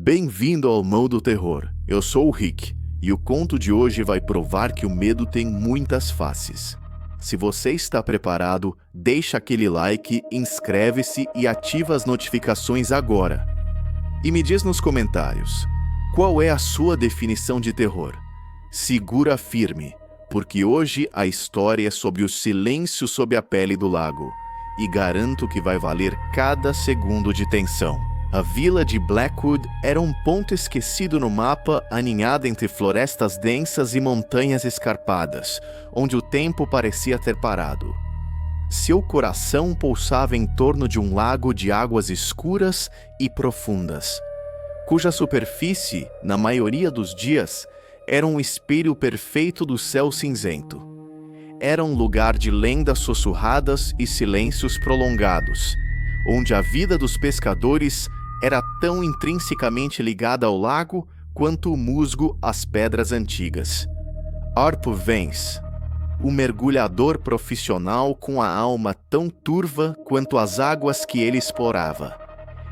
Bem-vindo ao Modo Terror. Eu sou o Rick, e o conto de hoje vai provar que o medo tem muitas faces. Se você está preparado, deixa aquele like, inscreve-se e ativa as notificações agora. E me diz nos comentários, qual é a sua definição de terror? Segura firme, porque hoje a história é sobre o silêncio sob a pele do lago, e garanto que vai valer cada segundo de tensão. A vila de Blackwood era um ponto esquecido no mapa, aninhada entre florestas densas e montanhas escarpadas, onde o tempo parecia ter parado. Seu coração pulsava em torno de um lago de águas escuras e profundas, cuja superfície, na maioria dos dias, era um espelho perfeito do céu cinzento. Era um lugar de lendas sussurradas e silêncios prolongados, onde a vida dos pescadores era tão intrinsecamente ligada ao lago quanto o musgo às pedras antigas. Arthur Vance, um mergulhador profissional com a alma tão turva quanto as águas que ele explorava,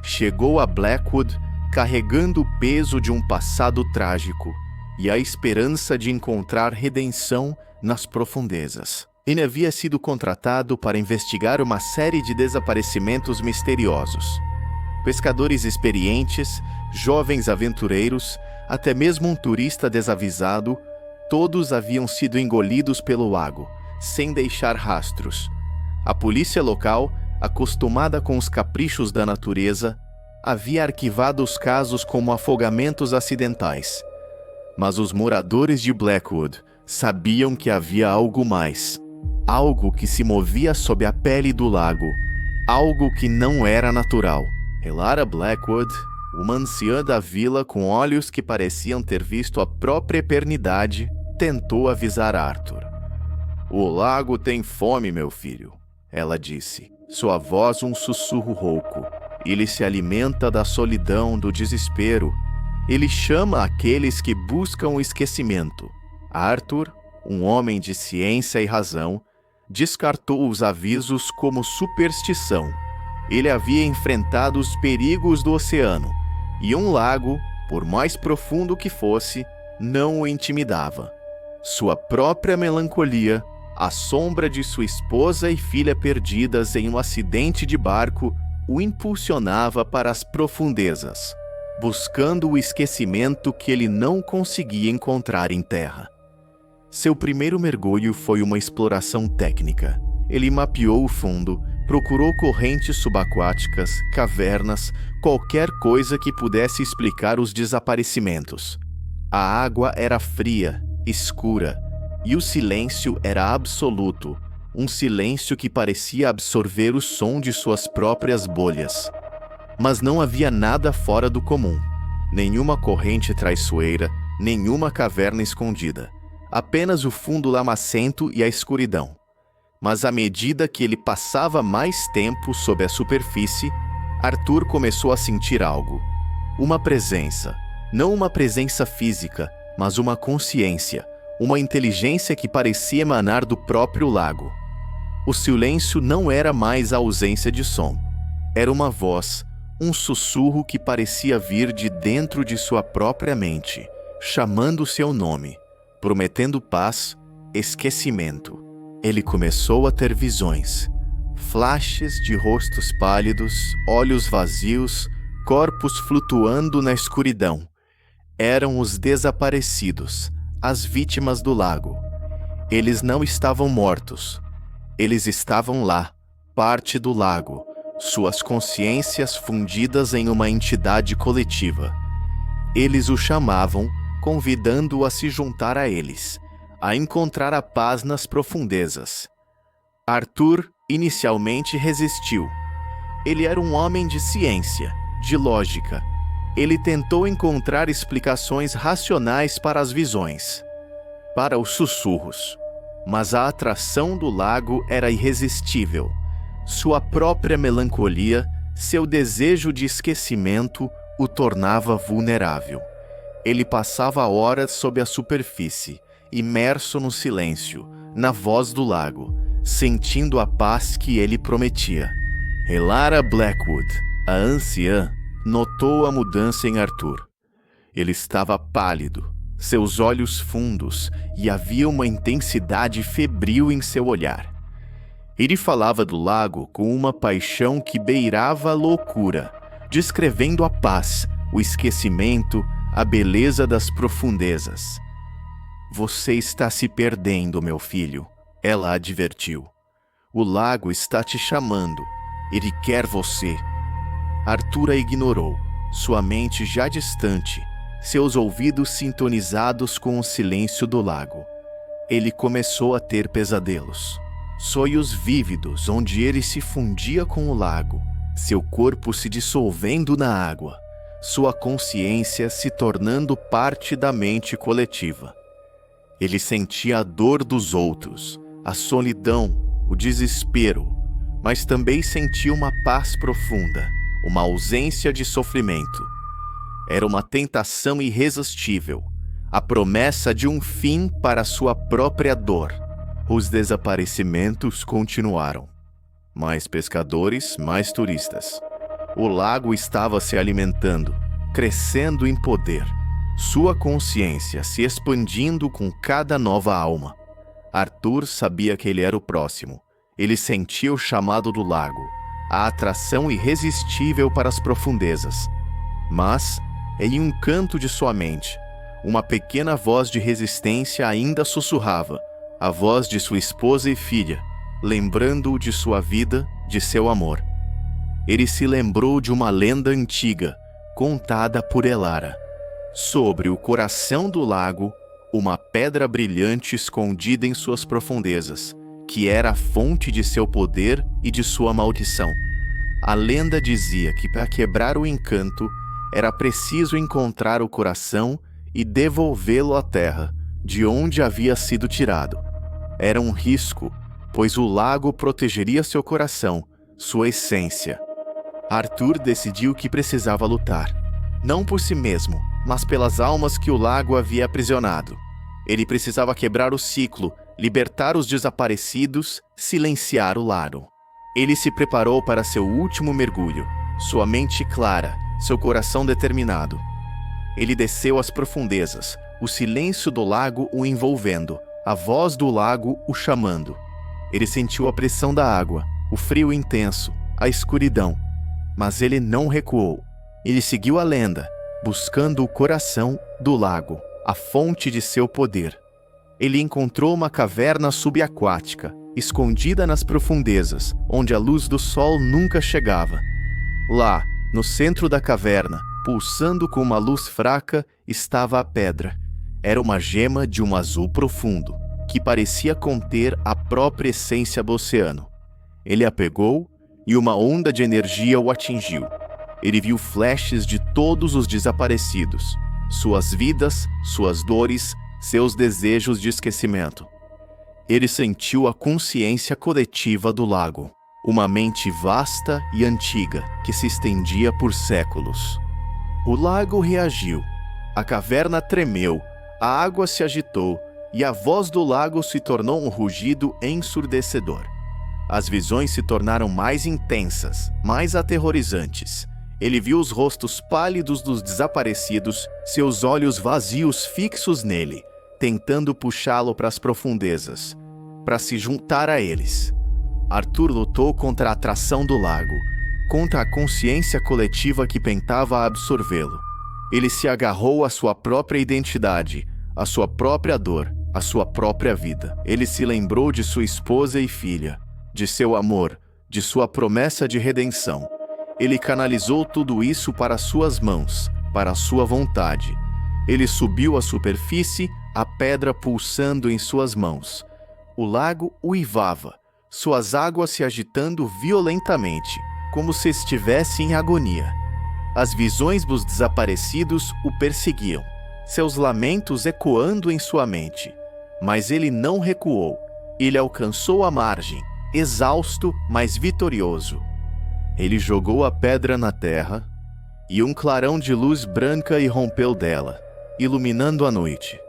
chegou a Blackwood carregando o peso de um passado trágico e a esperança de encontrar redenção nas profundezas. Ele havia sido contratado para investigar uma série de desaparecimentos misteriosos. Pescadores experientes, jovens aventureiros, até mesmo um turista desavisado, todos haviam sido engolidos pelo lago, sem deixar rastros. A polícia local, acostumada com os caprichos da natureza, havia arquivado os casos como afogamentos acidentais. Mas os moradores de Blackwood sabiam que havia algo mais. Algo que se movia sob a pele do lago. Algo que não era natural. Elara Blackwood, uma anciã da vila com olhos que pareciam ter visto a própria eternidade, tentou avisar Arthur. "O lago tem fome, meu filho", ela disse, sua voz um sussurro rouco. "Ele se alimenta da solidão, do desespero. Ele chama aqueles que buscam o esquecimento." Arthur, um homem de ciência e razão, descartou os avisos como superstição. Ele havia enfrentado os perigos do oceano, e um lago, por mais profundo que fosse, não o intimidava. Sua própria melancolia, a sombra de sua esposa e filha perdidas em um acidente de barco, o impulsionava para as profundezas, buscando o esquecimento que ele não conseguia encontrar em terra. Seu primeiro mergulho foi uma exploração técnica. Ele mapeou o fundo, procurou correntes subaquáticas, cavernas, qualquer coisa que pudesse explicar os desaparecimentos. A água era fria, escura, e o silêncio era absoluto, um silêncio que parecia absorver o som de suas próprias bolhas. Mas não havia nada fora do comum, nenhuma corrente traiçoeira, nenhuma caverna escondida, apenas o fundo lamacento e a escuridão. Mas à medida que ele passava mais tempo sob a superfície, Arthur começou a sentir algo. Uma presença. Não uma presença física, mas uma consciência, uma inteligência que parecia emanar do próprio lago. O silêncio não era mais a ausência de som. Era uma voz, um sussurro que parecia vir de dentro de sua própria mente, chamando seu nome, prometendo paz, esquecimento. Ele começou a ter visões, flashes de rostos pálidos, olhos vazios, corpos flutuando na escuridão. Eram os desaparecidos, as vítimas do lago. Eles não estavam mortos. Eles estavam lá, parte do lago, suas consciências fundidas em uma entidade coletiva. Eles o chamavam, convidando-o a se juntar a eles, a encontrar a paz nas profundezas. Arthur inicialmente resistiu. Ele era um homem de ciência, de lógica. Ele tentou encontrar explicações racionais para as visões, para os sussurros. Mas a atração do lago era irresistível. Sua própria melancolia, seu desejo de esquecimento o tornava vulnerável. Ele passava horas sob a superfície, imerso no silêncio, na voz do lago, sentindo a paz que ele prometia. Elara Blackwood, a anciã, notou a mudança em Arthur. Ele estava pálido, seus olhos fundos, e havia uma intensidade febril em seu olhar. Ele falava do lago com uma paixão que beirava a loucura, descrevendo a paz, o esquecimento, a beleza das profundezas. "Você está se perdendo, meu filho", ela advertiu. "O lago está te chamando. Ele quer você." Arthur a ignorou, sua mente já distante, seus ouvidos sintonizados com o silêncio do lago. Ele começou a ter pesadelos. Sonhos vívidos onde ele se fundia com o lago, seu corpo se dissolvendo na água, sua consciência se tornando parte da mente coletiva. Ele sentia a dor dos outros, a solidão, o desespero, mas também sentia uma paz profunda, uma ausência de sofrimento. Era uma tentação irresistível, a promessa de um fim para sua própria dor. Os desaparecimentos continuaram. Mais pescadores, mais turistas. O lago estava se alimentando, crescendo em poder, sua consciência se expandindo com cada nova alma. Arthur sabia que ele era o próximo. Ele sentia o chamado do lago, a atração irresistível para as profundezas. Mas, em um canto de sua mente, uma pequena voz de resistência ainda sussurrava, a voz de sua esposa e filha, lembrando-o de sua vida, de seu amor. Ele se lembrou de uma lenda antiga, contada por Elara. Sobre o coração do lago, uma pedra brilhante escondida em suas profundezas, que era a fonte de seu poder e de sua maldição. A lenda dizia que para quebrar o encanto, era preciso encontrar o coração e devolvê-lo à terra, de onde havia sido tirado. Era um risco, pois o lago protegeria seu coração, sua essência. Arthur decidiu que precisava lutar, não por si mesmo, mas pelas almas que o lago havia aprisionado. Ele precisava quebrar o ciclo, libertar os desaparecidos, silenciar o lago. Ele se preparou para seu último mergulho, sua mente clara, seu coração determinado. Ele desceu às profundezas, o silêncio do lago o envolvendo, a voz do lago o chamando. Ele sentiu a pressão da água, o frio intenso, a escuridão. Mas ele não recuou. Ele seguiu a lenda, buscando o coração do lago, a fonte de seu poder. Ele encontrou uma caverna subaquática, escondida nas profundezas, onde a luz do sol nunca chegava. Lá, no centro da caverna, pulsando com uma luz fraca, estava a pedra. Era uma gema de um azul profundo, que parecia conter a própria essência do oceano. Ele a pegou e uma onda de energia o atingiu. Ele viu flashes de todos os desaparecidos, suas vidas, suas dores, seus desejos de esquecimento. Ele sentiu a consciência coletiva do lago, uma mente vasta e antiga que se estendia por séculos. O lago reagiu, a caverna tremeu, a água se agitou e a voz do lago se tornou um rugido ensurdecedor. As visões se tornaram mais intensas, mais aterrorizantes. Ele viu os rostos pálidos dos desaparecidos, seus olhos vazios fixos nele, tentando puxá-lo para as profundezas, para se juntar a eles. Arthur lutou contra a atração do lago, contra a consciência coletiva que tentava absorvê-lo. Ele se agarrou à sua própria identidade, à sua própria dor, à sua própria vida. Ele se lembrou de sua esposa e filha, de seu amor, de sua promessa de redenção. Ele canalizou tudo isso para suas mãos, para a sua vontade. Ele subiu à superfície, a pedra pulsando em suas mãos. O lago uivava, suas águas se agitando violentamente, como se estivesse em agonia. As visões dos desaparecidos o perseguiam, seus lamentos ecoando em sua mente. Mas ele não recuou. Ele alcançou a margem, exausto, mas vitorioso. Ele jogou a pedra na terra, e um clarão de luz branca irrompeu dela, iluminando a noite.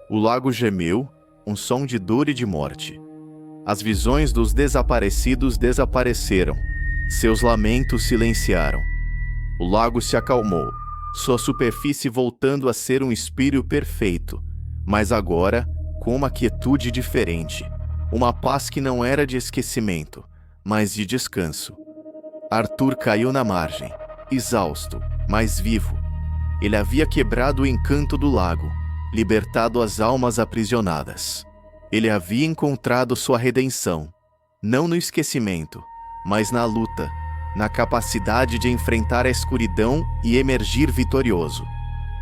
O lago gemeu, um som de dor e de morte. As visões dos desaparecidos desapareceram, seus lamentos silenciaram. O lago se acalmou, sua superfície voltando a ser um espírito perfeito, mas agora com uma quietude diferente, uma paz que não era de esquecimento, mas de descanso. Arthur caiu na margem, exausto, mas vivo. Ele havia quebrado o encanto do lago, libertado as almas aprisionadas. Ele havia encontrado sua redenção, não no esquecimento, mas na luta, na capacidade de enfrentar a escuridão e emergir vitorioso.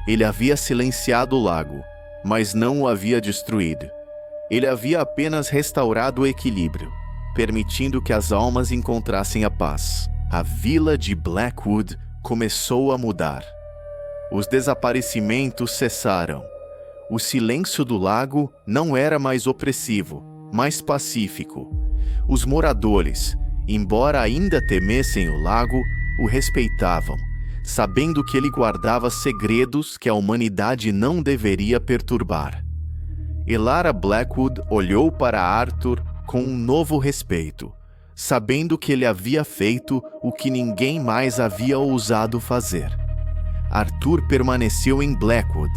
Ele havia silenciado o lago, mas não o havia destruído. Ele havia apenas restaurado o equilíbrio, permitindo que as almas encontrassem a paz. A vila de Blackwood começou a mudar. Os desaparecimentos cessaram. O silêncio do lago não era mais opressivo, mas pacífico. Os moradores, embora ainda temessem o lago, o respeitavam, sabendo que ele guardava segredos que a humanidade não deveria perturbar. Elara Blackwood olhou para Arthur com um novo respeito, sabendo que ele havia feito o que ninguém mais havia ousado fazer. Arthur permaneceu em Blackwood,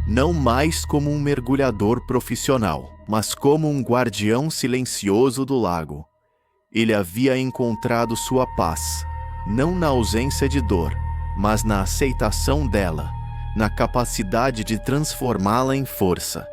não mais como um mergulhador profissional, mas como um guardião silencioso do lago. Ele havia encontrado sua paz, não na ausência de dor, mas na aceitação dela, na capacidade de transformá-la em força.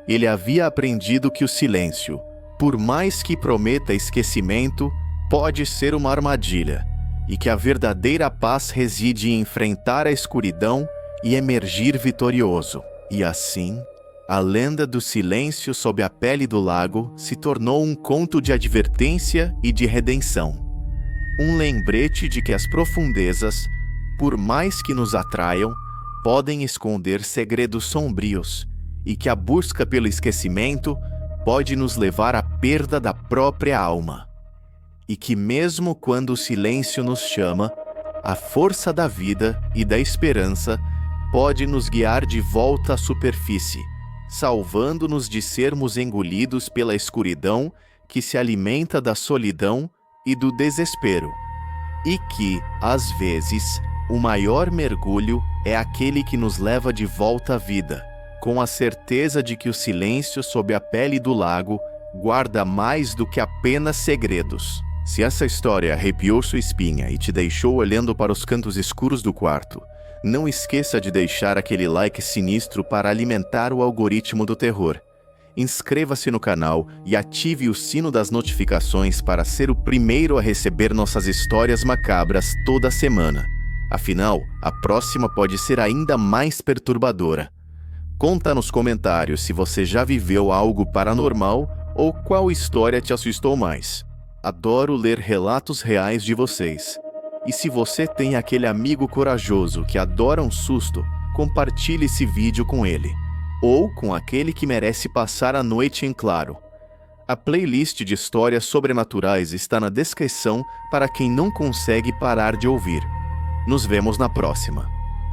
Ele havia aprendido que o silêncio, por mais que prometa esquecimento, pode ser uma armadilha, e que a verdadeira paz reside em enfrentar a escuridão e emergir vitorioso. E assim, a lenda do silêncio sob a pele do lago se tornou um conto de advertência e de redenção. Um lembrete de que as profundezas, por mais que nos atraiam, podem esconder segredos sombrios, e que a busca pelo esquecimento pode nos levar à perda da própria alma. E que mesmo quando o silêncio nos chama, a força da vida e da esperança pode nos guiar de volta à superfície, salvando-nos de sermos engolidos pela escuridão que se alimenta da solidão e do desespero. E que, às vezes, o maior mergulho é aquele que nos leva de volta à vida, com a certeza de que o silêncio sob a pele do lago guarda mais do que apenas segredos. Se essa história arrepiou sua espinha e te deixou olhando para os cantos escuros do quarto, não esqueça de deixar aquele like sinistro para alimentar o algoritmo do terror. Inscreva-se no canal e ative o sino das notificações para ser o primeiro a receber nossas histórias macabras toda semana. Afinal, a próxima pode ser ainda mais perturbadora. Conta nos comentários se você já viveu algo paranormal ou qual história te assustou mais. Adoro ler relatos reais de vocês. E se você tem aquele amigo corajoso que adora um susto, compartilhe esse vídeo com ele. Ou com aquele que merece passar a noite em claro. A playlist de histórias sobrenaturais está na descrição para quem não consegue parar de ouvir. Nos vemos na próxima.